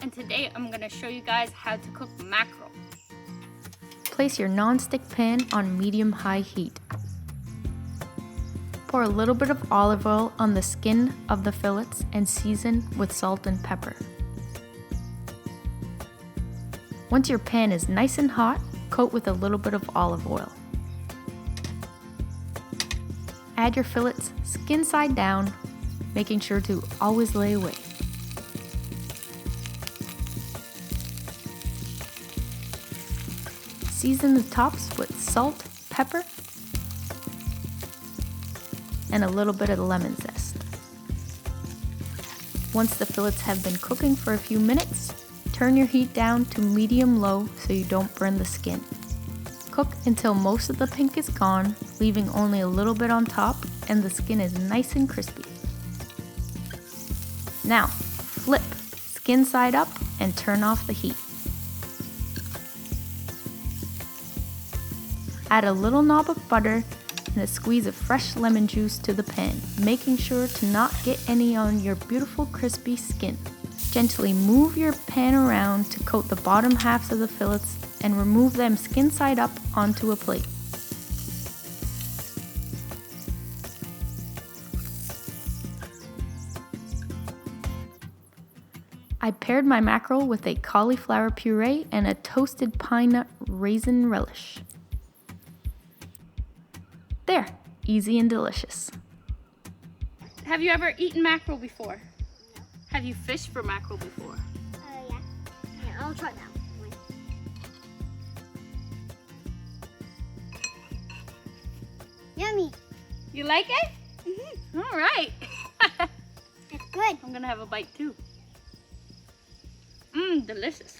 and today I'm going to show you guys how to cook mackerel. Place your non-stick pan on medium-high heat. Pour a little bit of olive oil on the skin of the fillets and season with salt and pepper. Once your pan is nice and hot, coat with a little bit of olive oil. Add your fillets skin side down, making sure to always lay away. Season the tops with salt, pepper, and a little bit of lemon zest. Once the fillets have been cooking for a few minutes, turn your heat down to medium-low so you don't burn the skin. Cook until most of the pink is gone, leaving only a little bit on top and the skin is nice and crispy. Now, flip skin side up and turn off the heat. Add a little knob of butter and a squeeze of fresh lemon juice to the pan, making sure to not get any on your beautiful crispy skin. Gently move your pan around to coat the bottom halves of the fillets and remove them skin side up onto a plate. I paired my mackerel with a cauliflower puree and a toasted pine nut raisin relish. There, easy and delicious. Have you ever eaten mackerel before? Have you fished for mackerel before? Yeah. Yeah, I'll try now. Yummy. You like it? Mm-hmm. All right. It's good. I'm gonna have a bite too. Delicious.